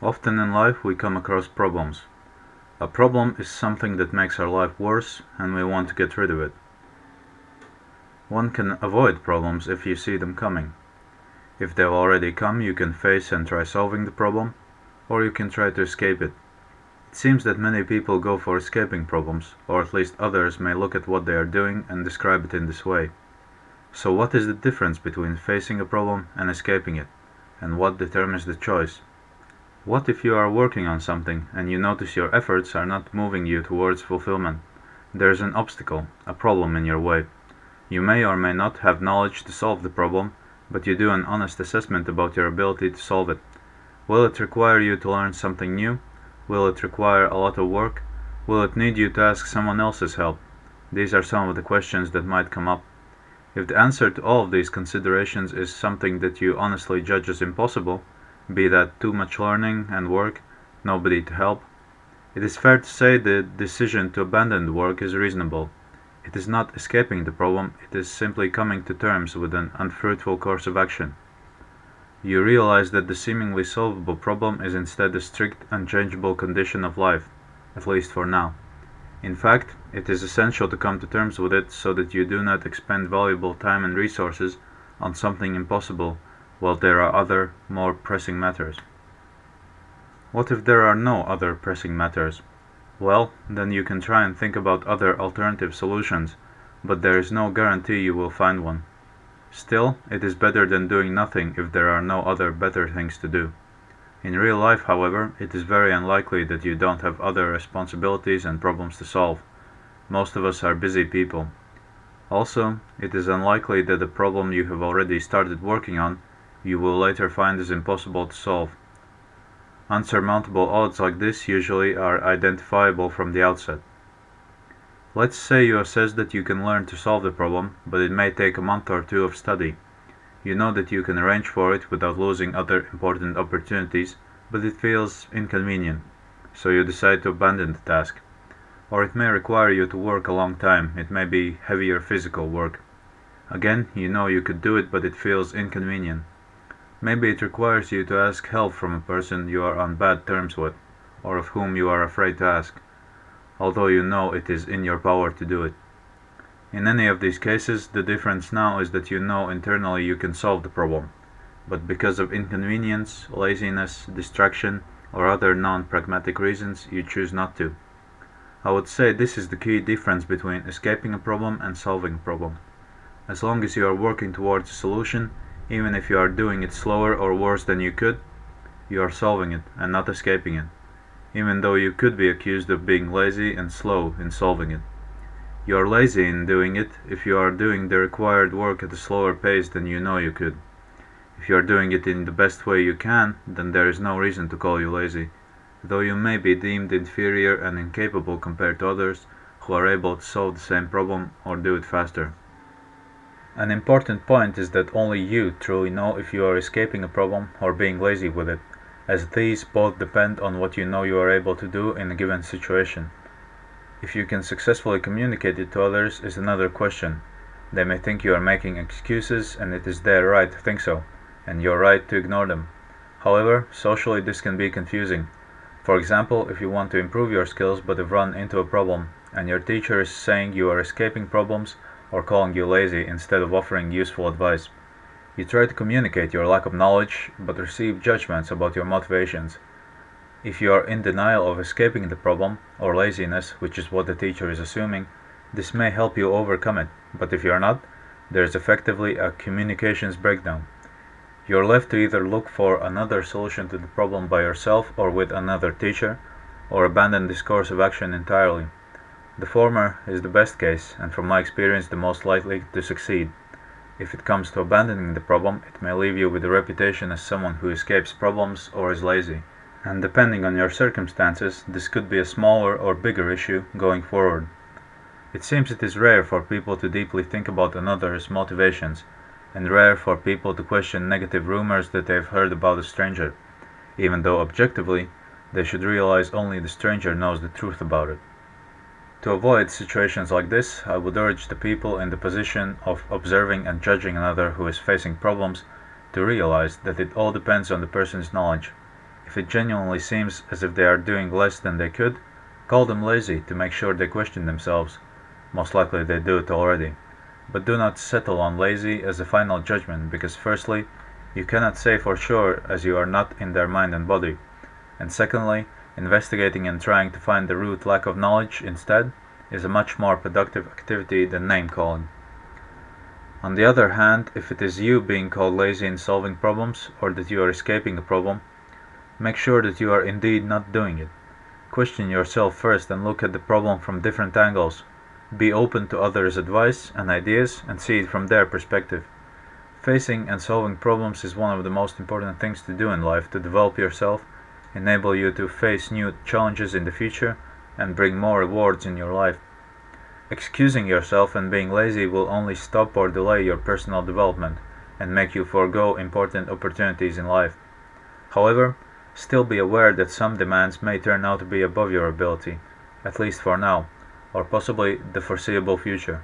Often in life we come across problems. A problem is something that makes our life worse and we want to get rid of it. One can avoid problems if you see them coming. If they've already come, you can face and try solving the problem, or you can try to escape it. It seems that many people go for escaping problems, or at least others may look at what they are doing and describe it in this way. So what is the difference between facing a problem and escaping it? And what determines the choice? What if you are working on something and you notice your efforts are not moving you towards fulfillment? There is an obstacle, a problem in your way. You may or may not have knowledge to solve the problem, but you do an honest assessment about your ability to solve it. Will it require you to learn something new? Will it require a lot of work? Will it need you to ask someone else's help? These are some of the questions that might come up. If the answer to all of these considerations is something that you honestly judge as impossible, be that too much learning and work, nobody to help, it is fair to say the decision to abandon the work is reasonable. It is not escaping the problem, it is simply coming to terms with an unfruitful course of action. You realize that the seemingly solvable problem is instead a strict, unchangeable condition of life, at least for now. In fact, it is essential to come to terms with it so that you do not expend valuable time and resources on something impossible while there are other, more pressing matters. What if there are no other pressing matters? Well, then you can try and think about other alternative solutions, but there is no guarantee you will find one. Still, it is better than doing nothing if there are no other better things to do. In real life, however, it is very unlikely that you don't have other responsibilities and problems to solve. Most of us are busy people. Also, it is unlikely that the problem you have already started working on you will later find is impossible to solve. Unsurmountable odds like this usually are identifiable from the outset. Let's say you assess that you can learn to solve the problem, but it may take a month or two of study. You know that you can arrange for it without losing other important opportunities, but it feels inconvenient, so you decide to abandon the task. Or it may require you to work a long time, it may be heavier physical work. Again, you know you could do it, but it feels inconvenient. Maybe it requires you to ask help from a person you are on bad terms with, or of whom you are afraid to ask, although you know it is in your power to do it. In any of these cases, the difference now is that you know internally you can solve the problem, but because of inconvenience, laziness, distraction, or other non-pragmatic reasons, you choose not to. I would say this is the key difference between escaping a problem and solving a problem. As long as you are working towards a solution, even if you are doing it slower or worse than you could, you are solving it and not escaping it, even though you could be accused of being lazy and slow in solving it. You are lazy in doing it if you are doing the required work at a slower pace than you know you could. If you are doing it in the best way you can, then there is no reason to call you lazy, though you may be deemed inferior and incapable compared to others who are able to solve the same problem or do it faster. An important point is that only you truly know if you are escaping a problem or being lazy with it, as these both depend on what you know you are able to do in a given situation. If you can successfully communicate it to others is another question. They may think you are making excuses and it is their right to think so, and your right to ignore them. However, socially this can be confusing. For example, if you want to improve your skills but have run into a problem, and your teacher is saying you are escaping problems or calling you lazy instead of offering useful advice. You try to communicate your lack of knowledge, but receive judgments about your motivations. If you are in denial of escaping the problem, or laziness, which is what the teacher is assuming, this may help you overcome it, but if you are not, there is effectively a communications breakdown. You are left to either look for another solution to the problem by yourself or with another teacher, or abandon this course of action entirely. The former is the best case, and from my experience the most likely to succeed. If it comes to abandoning the problem, it may leave you with a reputation as someone who escapes problems or is lazy. And depending on your circumstances, this could be a smaller or bigger issue going forward. It seems it is rare for people to deeply think about another's motivations, and rare for people to question negative rumors that they have heard about a stranger, even though objectively, they should realize only the stranger knows the truth about it. To avoid situations like this, I would urge the people in the position of observing and judging another who is facing problems to realize that it all depends on the person's knowledge. If it genuinely seems as if they are doing less than they could, call them lazy to make sure they question themselves. Most likely they do it already. But do not settle on lazy as a final judgment, because firstly, you cannot say for sure as you are not in their mind and body, and secondly, investigating and trying to find the root lack of knowledge instead is a much more productive activity than name-calling. On the other hand, if it is you being called lazy in solving problems, or that you are escaping a problem, make sure that you are indeed not doing it. Question yourself first and look at the problem from different angles. Be open to others' advice and ideas and see it from their perspective. Facing and solving problems is one of the most important things to do in life to develop yourself, enable you to face new challenges in the future, and bring more rewards in your life. Excusing yourself and being lazy will only stop or delay your personal development and make you forego important opportunities in life. However, still be aware that some demands may turn out to be above your ability, at least for now, or possibly the foreseeable future.